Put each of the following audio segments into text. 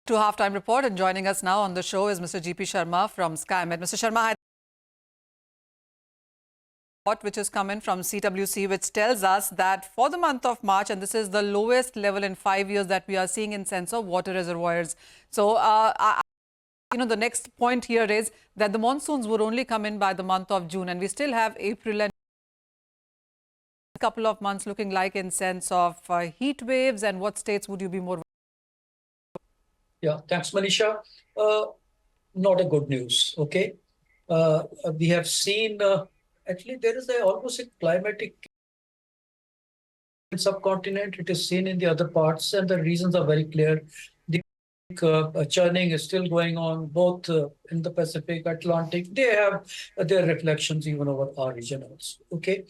To Halftime Report, and joining us now on the show is Mr. GP Sharma from Skymet. Mr. Sharma, which is coming from CWC, which tells us that for the month of March, and this is the lowest level in 5 years that we are seeing in sense of water reservoirs. So, the next point here is that the monsoons would only come in by the month of June, and we still have April and a couple of months looking like in sense of heat waves. And what states would you be more? Yeah, thanks, Manisha. Not a good news, okay? We have seen, actually, there is almost a climatic subcontinent. It is seen in the other parts, and the reasons are very clear. The churning is still going on, both in the Pacific, Atlantic. They have their reflections even over our region also, okay?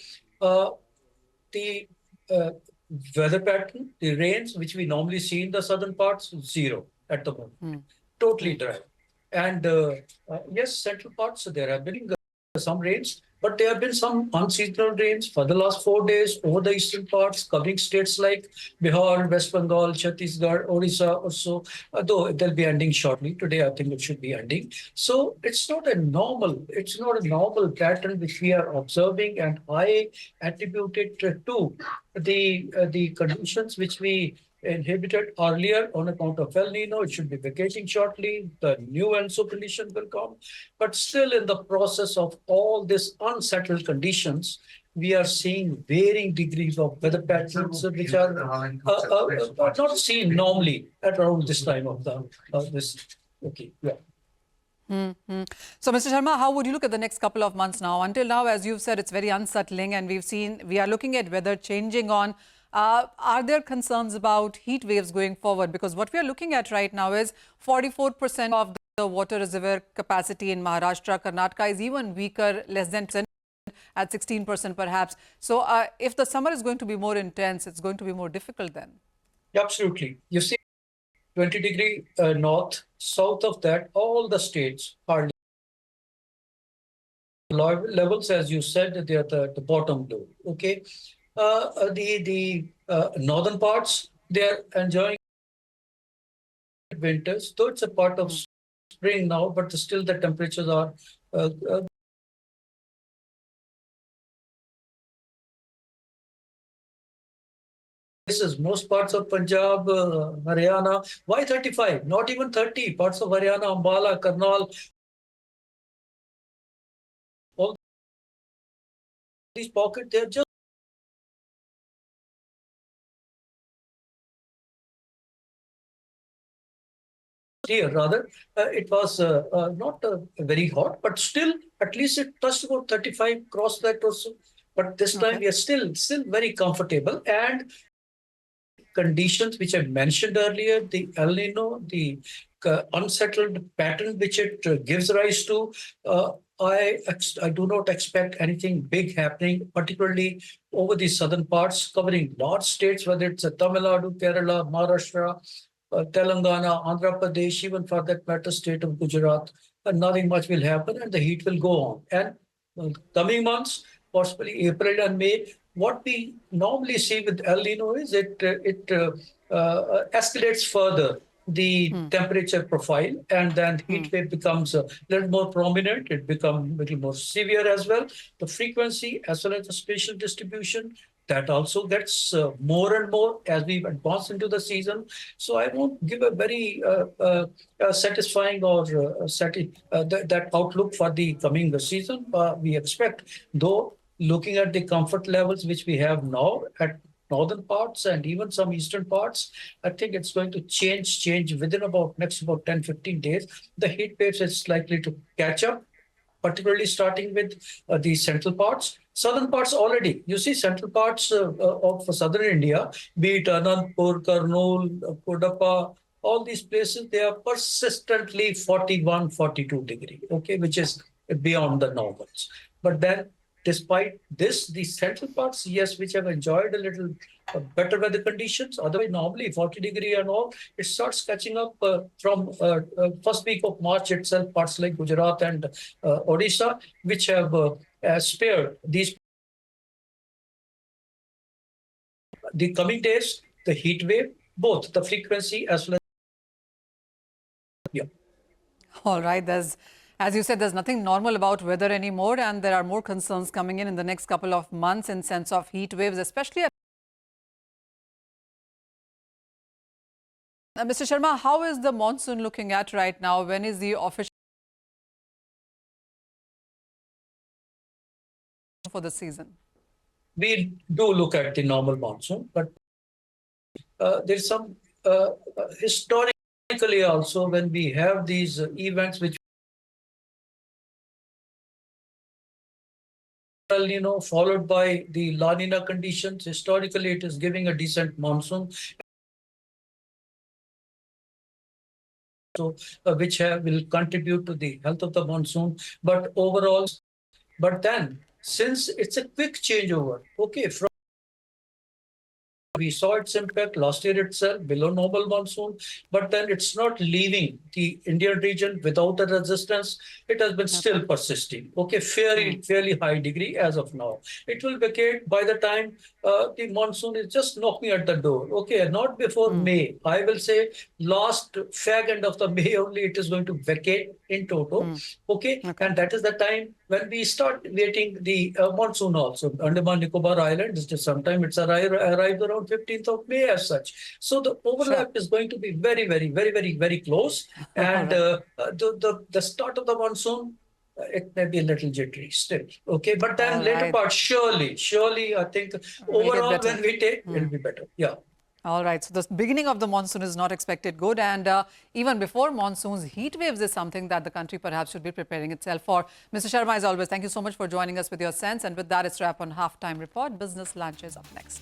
The weather pattern, the rains, which we normally see in the southern parts, zero at the moment. Totally dry. And yes, central parts, there have been some rains, but there have been some unseasonal rains for the last 4 days over the eastern parts, covering states like Bihar, West Bengal, Chhattisgarh, Odisha also, though they'll be ending shortly. Today, I think it should be ending. So it's not a normal pattern which we are observing, and I attribute it to the conditions which we inhibited earlier on account of El Nino. It should be vacating shortly. The new El Niño condition will come. But still, in the process of all these unsettled conditions, we are seeing varying degrees of weather patterns which are not seen normally at around this time of this. Okay, yeah. So, Mr. Sharma, how would you look at the next couple of months now? Until now, as you've said, it's very unsettling, and we are looking at weather changing on. Are there concerns about heat waves going forward? Because what we are looking at right now is 44% of the water reservoir capacity in Maharashtra. Karnataka is even weaker, less than 10%, at 16% perhaps. So if the summer is going to be more intense, it's going to be more difficult then. Absolutely. You see, 20-degree north, south of that, all the states are levels, as you said, they are the bottom low. Okay. The northern parts, they are enjoying winters, though it's a part of spring now, but still the temperatures are this is most parts of Punjab, Haryana. Why 35? Not even 30. Parts of Haryana, Ambala, Karnal, all these pockets, they're just here. Rather, it was not very hot, but still, at least it touched about 35, crossed that or so. But this time we are still very comfortable. And conditions which I mentioned earlier, the El Nino, the unsettled pattern which it gives rise to, I do not expect anything big happening, particularly over the southern parts, covering large states, whether it's Tamil Nadu, Kerala, Maharashtra, Telangana, Andhra Pradesh, even for that matter, state of Gujarat. Nothing much will happen, and the heat will go on. And coming months, possibly April and May, what we normally see with El Nino is it escalates further the temperature profile, and then heat wave becomes a little more prominent. It becomes a little more severe as well. The frequency as well as the spatial distribution, that also gets more and more as we advance into the season. So I won't give a very satisfying or that outlook for the coming season. We expect, though, looking at the comfort levels which we have now at northern parts and even some eastern parts, I think it's going to change within next 10-15 days. The heat waves is likely to catch up, particularly starting with the central parts. Southern parts already, you see central parts of southern India, be it Anandpur, Kurnool, Kodappa, all these places, they are persistently 41, 42 degree, okay, which is beyond the normals. But then, despite this, the central parts, yes, which have enjoyed a little better weather conditions. Otherwise, normally 40 degree and all, it starts catching up from first week of March itself, parts like Gujarat and Odisha, which have spared these. The coming days, the heat wave, both the frequency as well as Yeah. All right. As you said, there's nothing normal about weather anymore, and there are more concerns coming in the next couple of months in sense of heat waves, especially. Mr. Sharma, how is the monsoon looking at right now? When is the official for the season? We do look at the normal monsoon, but there's some historically also when we have these events which followed by the La Nina conditions. Historically, it is giving a decent monsoon. So, will contribute to the health of the monsoon. But overall, but then since it's a quick changeover, okay, we saw its impact last year itself below normal monsoon, but then it's not leaving the Indian region without a resistance. It has been still persisting. Okay, fairly high degree as of now. It will vacate by the time the monsoon is just knocking at the door. Okay, not before May. I will say last fag end of the May only it is going to vacate in total. Okay, and that is the time when we start waiting the monsoon also. Andaman Nicobar Islands, sometime it's arrived around 15th of May as such. So the overlap is going to be very close. And the start of the monsoon, it may be a little jittery still. Okay, but then later part, surely, I think overall when we take, it'll be better. Yeah. All right. So the beginning of the monsoon is not expected good. And even before monsoons, heat waves is something that the country perhaps should be preparing itself for. Mr. Sharma, as always, thank you so much for joining us with your sense. And with that, it's a wrap on Halftime Report. Business Lunch is up next.